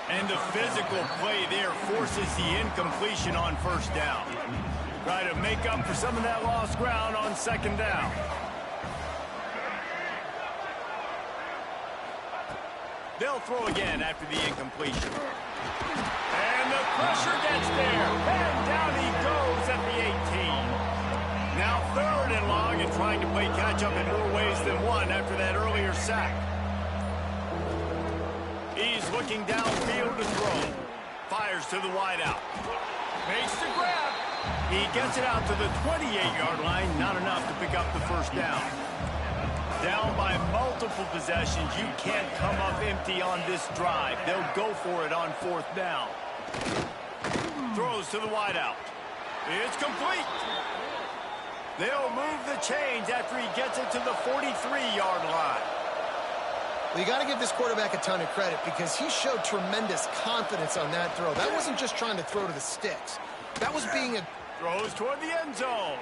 And the physical play there forces the incompletion on first down. Try to make up for some of that lost ground on 2nd down. They'll throw again after the incompletion. And the pressure gets there. And down he goes at the 18. Now 3rd and long, and trying to play catch-up in more ways than one after that earlier sack. He's looking downfield to throw. Fires to the wideout. Makes the grab. He gets it out to the 28-yard line. Not enough to pick up the first down. Down by multiple possessions. You can't come up empty on this drive. They'll go for it on 4th down. Throws to the wideout. It's complete. They'll move the chains after he gets it to the 43-yard line. Well, you got to give this quarterback a ton of credit because he showed tremendous confidence on that throw. That wasn't just trying to throw to the sticks. That was being a... Throws toward the end zone.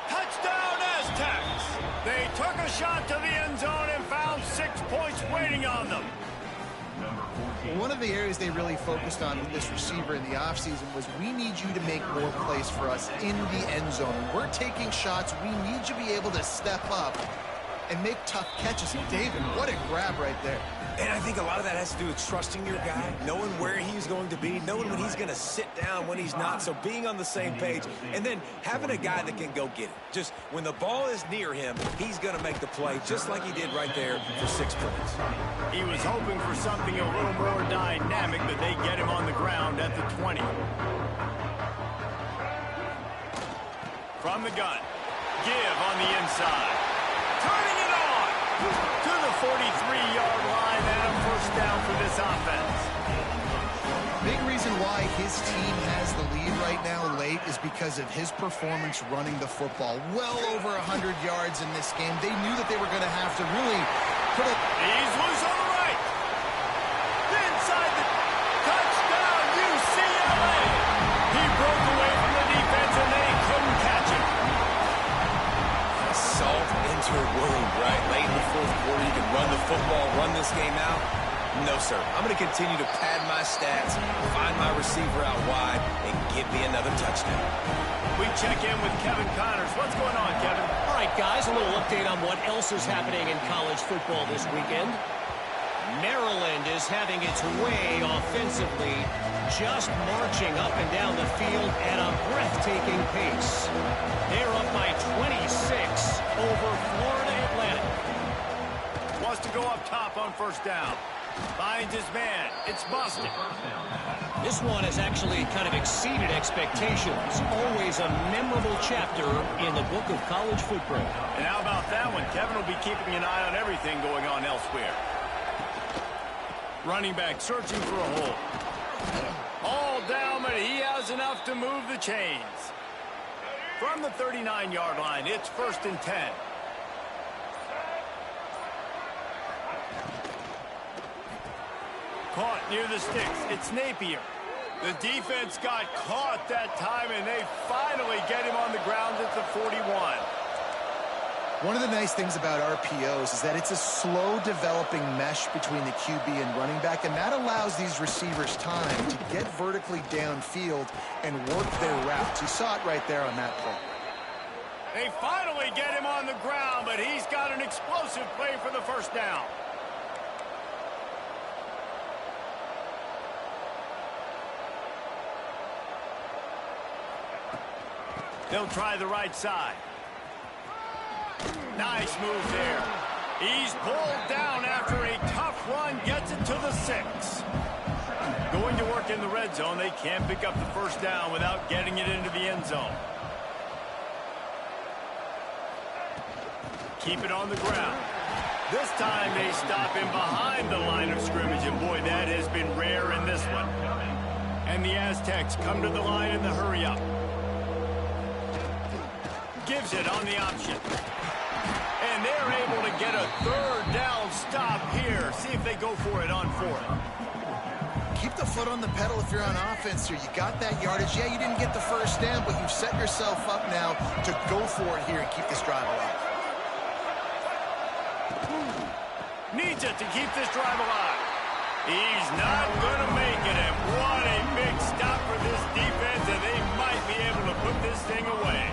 Touchdown, Aztecs! They took a shot to the end zone and found 6 points waiting on them. One of the areas they really focused on with this receiver in the offseason was we need you to make more plays for us in the end zone. We're taking shots. We need you to be able to step up and make tough catches. David, what a grab right there. And I think a lot of that has to do with trusting your guy, knowing where he's going to be, knowing when he's going to sit down, when he's not, so being on the same page, and then having a guy that can go get it. Just when the ball is near him, he's going to make the play, just like he did right there for 6 points. He was hoping for something a little more dynamic, but they get him on the ground at the 20. From the gun. Give on the inside. Turning it on to the 43-yard line and a first down for this offense. Big reason why his team has the lead right now late is because of his performance running the football. Well over 100 yards in this game. They knew that they were going to have to really put it. He's loose on the right. Inside the touchdown, UCLA. He broke away from the defense and they couldn't catch him. Salt into a wound, right? Late in the fourth quarter, you can run the football, run this game out. No, sir. I'm going to continue to pad my stats, find my receiver out wide, and give me another touchdown. We check in with Kevin Connors. What's going on, Kevin? All right, guys, a little update on what else is happening in college football this weekend. Maryland is having its way offensively, just marching up and down the field at a breathtaking pace. They're up by 26 over Florida Atlantic. Wants to go up top on first down. Finds his man. It's busted. This one has actually kind of exceeded expectations. Always a memorable chapter in the book of college football. And how about that one? Kevin will be keeping an eye on everything going on elsewhere. Running back searching for a hole. All down, but he has enough to move the chains. From the 39-yard line, it's 1st and 10. Caught near the sticks. It's Napier. The defense got caught that time, and they finally get him on the ground at the 41. One of the nice things about RPOs is that it's a slow developing mesh between the QB and running back, and that allows these receivers time to get vertically downfield and work their routes. You saw it right there on that play. They finally get him on the ground, but he's got an explosive play for the first down. They'll try the right side. Nice move there. He's pulled down after a tough run, gets it to the 6. Going to work in the red zone. They can't pick up the first down without getting it into the end zone. Keep it on the ground. This time they stop him behind the line of scrimmage, and boy, that has been rare in this one. And the Aztecs come to the line in the hurry up. Gives it on the option. And they're able to get a 3rd down stop here. See if they go for it on 4th. Keep the foot on the pedal if you're on offense here. You got that yardage. Yeah, you didn't get the first down, but you've set yourself up now to go for it here and keep this drive alive. Needs it to keep this drive alive. He's not going to make it. And what a big stop for this defense, and they might be able to put this thing away.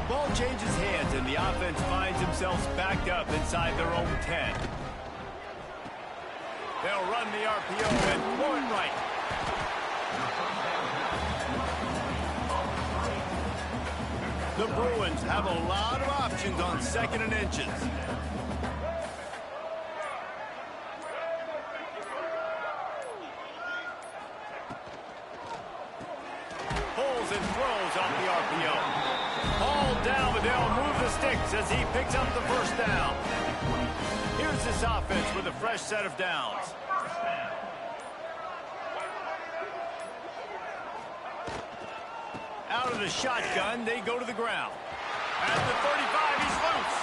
Ball changes hands, and the offense finds themselves backed up inside their own 10. They'll run the RPO and throw it right. The Bruins have a lot of options on 2nd and inches. Pulls and throws off the RPO. Ball down, but they'll move the sticks as he picks up the first down. Here's this offense with a fresh set of downs. Out of the shotgun, they go to the ground. At the 35, he's loose.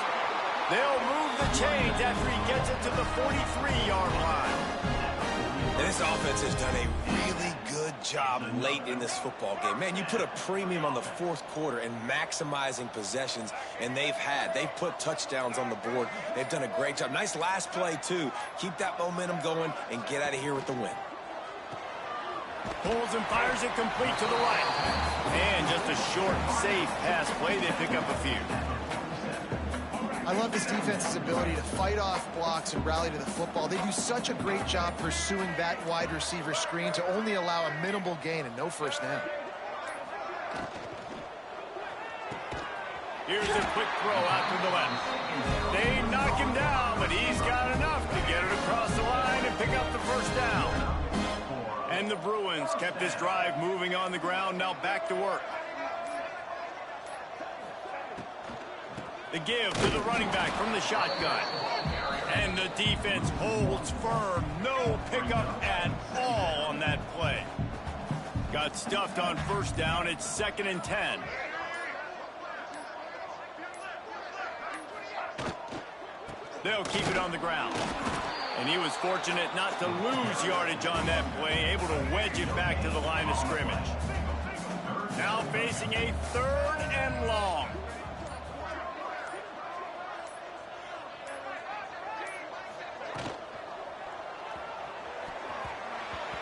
They'll move the chains after he gets it to the 43-yard line. And this offense has done a really good job late in this football game. Man, you put a premium on the 4th quarter and maximizing possessions, and they've put touchdowns on the board. They've done a great job. Nice last play, too. Keep that momentum going and get out of here with the win. Pulls and fires it complete to the right. And just a short, safe pass play. They pick up a few. I love this defense's ability to fight off blocks and rally to the football. They do such a great job pursuing that wide receiver screen to only allow a minimal gain and no first down. Here's a quick throw out to the left. They knock him down, but he's got enough to get it across the line and pick up the first down. And the Bruins kept this drive moving on the ground, now back to work. The give to the running back from the shotgun. And the defense holds firm. No pickup at all on that play. Got stuffed on first down. It's 2nd and 10. They'll keep it on the ground. And he was fortunate not to lose yardage on that play, able to wedge it back to the line of scrimmage. Now facing a 3rd and long.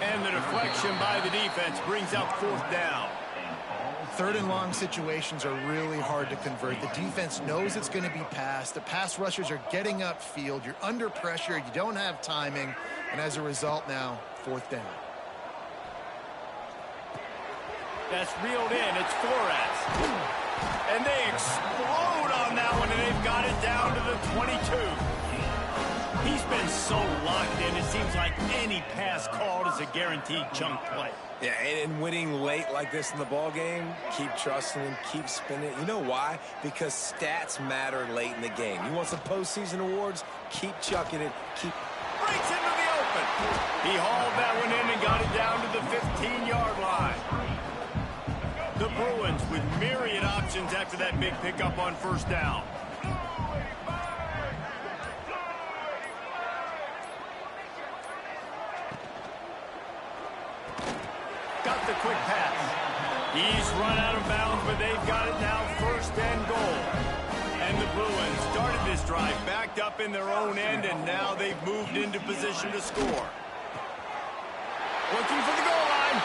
And the deflection by the defense brings up 4th down. 3rd and long situations are really hard to convert. The defense knows it's going to be passed. The pass rushers are getting upfield. You're under pressure. You don't have timing. And as a result now, 4th down. That's reeled in. It's Flores. And they explode on that one, and they've got it down to the 22. He's been so locked in, it seems like any pass called is a guaranteed chunk play. Yeah, and winning late like this in the ball game, keep trusting him, keep spinning. You know why? Because stats matter late in the game. You want some postseason awards? Keep chucking it. Keep breaks into the open. He hauled that one in and got it down to the 15-yard line. The Bruins with myriad options after that big pickup on first down. Got the quick pass. He's run out of bounds, but they've got it now 1st and goal. And the Bruins started this drive backed up in their own end, and now they've moved into position to score. Looking for the goal line.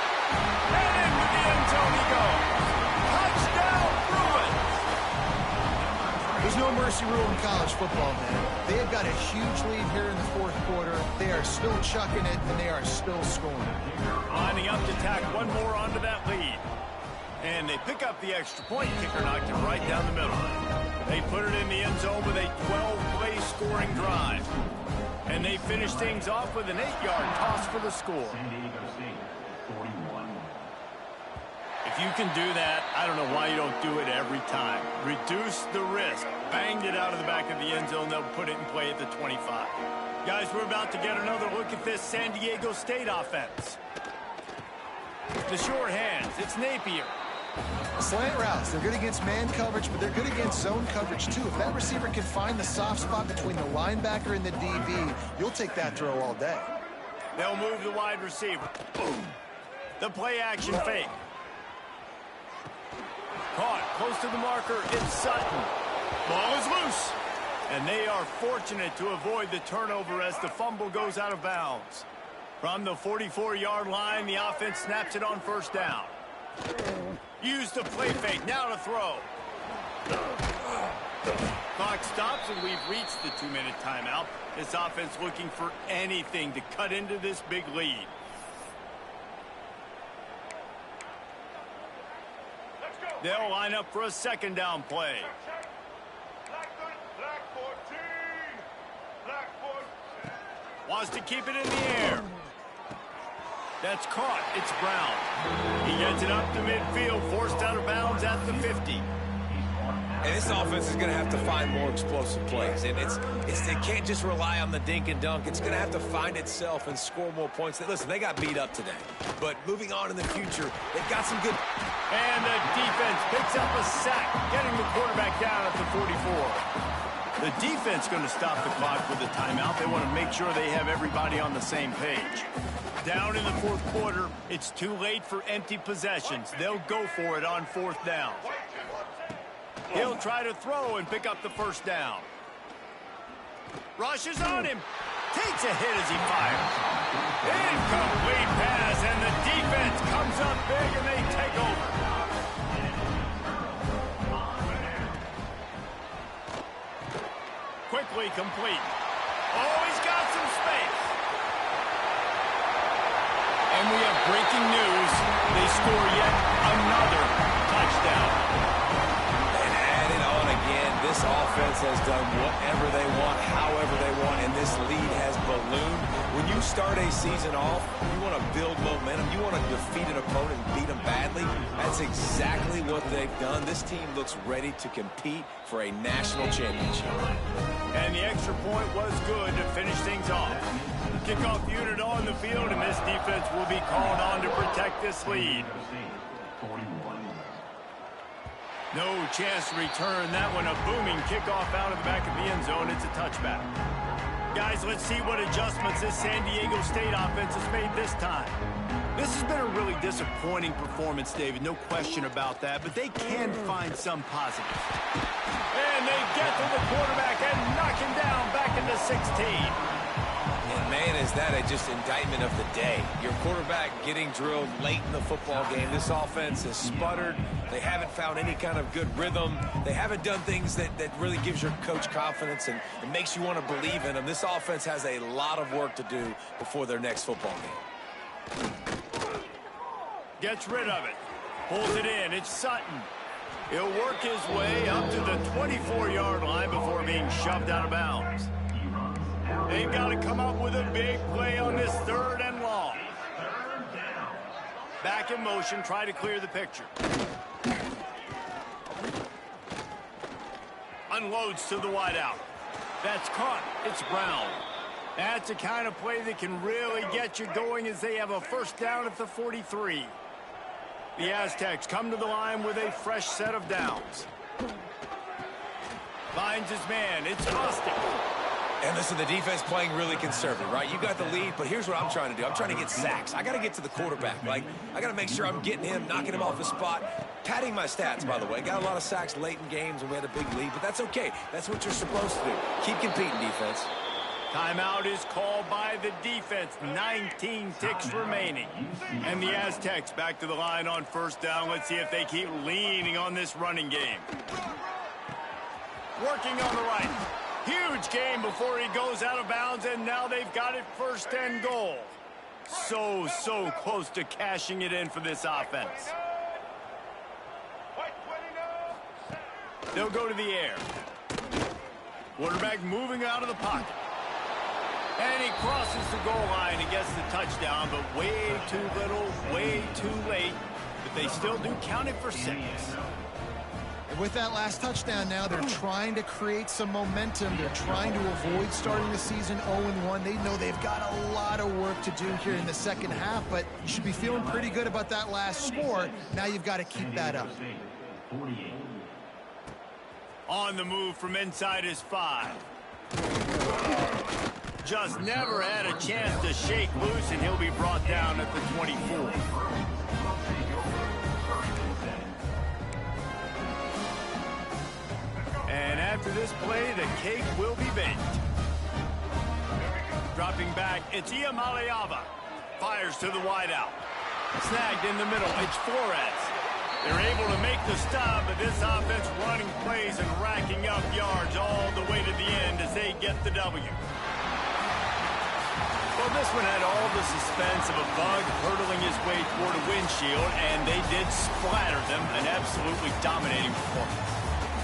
And into the end zone he goes. Touchdown, Bruins! There's no mercy rule in college football, man. They have got a huge lead here in the 4th quarter. They are still chucking it, and they are still scoring. Lining up to tack one more onto that lead. And they pick up the extra point. Kicker knocked it right down the middle. They put it in the end zone with a 12-play scoring drive. And they finish things off with an 8-yard toss for the score. San Diego State, 41. If you can do that, I don't know why you don't do it every time. Reduce the risk. Banged it out of the back of the end zone. They'll put it in play at the 25. Guys, we're about to get another look at this San Diego State offense. The short hands. It's Napier. Slant routes. They're good against man coverage, but they're good against zone coverage, too. If that receiver can find the soft spot between the linebacker and the DB, you'll take that throw all day. They'll move the wide receiver. Boom. The play action fake. Caught close to the marker. It's Sutton. Ball is loose. And they are fortunate to avoid the turnover as the fumble goes out of bounds. From the 44-yard line, the offense snaps it on first down. Use the play fake. Now to throw. Clock stops, and we've reached the 2-minute timeout. This offense looking for anything to cut into this big lead. They'll line up for a 2nd down play. Wants to keep it in the air. That's caught. It's Brown. He gets it up to midfield, forced out of bounds at the 50. And this offense is going to have to find more explosive plays. And it can't just rely on the dink and dunk. It's going to have to find itself and score more points. Listen, they got beat up today. But moving on in the future, they've got some good... And the defense picks up a sack, getting the quarterback down at the 44. The defense going to stop the clock with a timeout. They want to make sure they have everybody on the same page. Down in the 4th quarter, it's too late for empty possessions. They'll go for it on 4th down. He'll try to throw and pick up the first down. Rushes on him. Takes a hit as he fires. Incomplete pass, and the defense comes up big, and they take over. Quickly complete. Oh, he's got some space. And we have breaking news. They score yet another touchdown. And add it on again. This offense defense has done whatever they want, however they want, and this lead has ballooned. When you start a season off, you want to build momentum. You want to defeat an opponent and beat them badly. That's exactly what they've done. This team looks ready to compete for a national championship. And the extra point was good to finish things off. Kickoff unit on the field, and this defense will be called on to protect this lead. No chance to return that one. A booming kickoff out of the back of the end zone. It's a touchback. Guys, let's see what adjustments this San Diego State offense has made this time. This has been a really disappointing performance, David. No question about that, but they can find some positives. And they get to the quarterback and knock him down back into 16. And man, is that just indictment of the day. Your quarterback getting drilled late in the football game. This offense has sputtered. They haven't found any kind of good rhythm. They haven't done things that really gives your coach confidence and it makes you want to believe in them. This offense has a lot of work to do before their next football game. Gets rid of it. Pulls it in. It's Sutton. He'll work his way up to the 24-yard line before being shoved out of bounds. They've got to come up with a big play on this 3rd and long. Back in motion, try to clear the picture. Unloads to the wideout. That's caught. It's Brown. That's the kind of play that can really get you going as they have a first down at the 43. The Aztecs come to the line with a fresh set of downs. Finds his man. It's Austin. And listen, the defense playing really conservative, right? You got the lead, but here's what I'm trying to do. I'm trying to get sacks. I got to get to the quarterback. Like, I got to make sure I'm getting him, knocking him off his spot. Padding my stats, by the way. Got a lot of sacks late in games when we had a big lead, but that's okay. That's what you're supposed to do. Keep competing, defense. Timeout is called by the defense. 19 ticks remaining. And the Aztecs back to the line on first down. Let's see if they keep leaning on this running game. Working on the right. Huge game before he goes out of bounds, and now they've got it 1st and goal. So close to cashing it in for this offense. They'll go to the air. Quarterback moving out of the pocket. And he crosses the goal line and gets the touchdown, but way too little, way too late. But they still do count it for 6. And with that last touchdown now, they're trying to create some momentum. They're trying to avoid starting the season 0-1. They know they've got a lot of work to do here in the second half, but you should be feeling pretty good about that last score. Now you've got to keep that up. On the move from inside his 5. Just never had a chance to shake loose, and he'll be brought down at the 24. And after this play, the cake will be baked. Dropping back, it's Iamaleava. Fires to the wideout. Snagged in the middle, it's Flores. They're able to make the stop, but this offense running plays and racking up yards all the way to the end as they get the W. Well, this one had all the suspense of a bug hurtling his way toward a windshield, and they did splatter them. An absolutely dominating performance.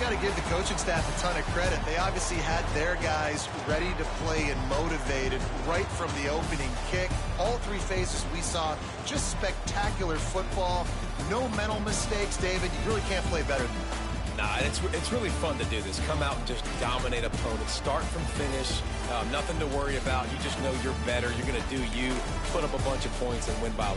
Got to give the coaching staff a ton of credit. They obviously had their guys ready to play and motivated right from the opening kick. All 3 phases we saw, just spectacular football. No mental mistakes, David. You really can't play better than that. Nah, it's really fun to do this. Come out and just dominate opponents. Start from finish. Nothing to worry about. You just know you're better. You're going to do you. Put up a bunch of points and win by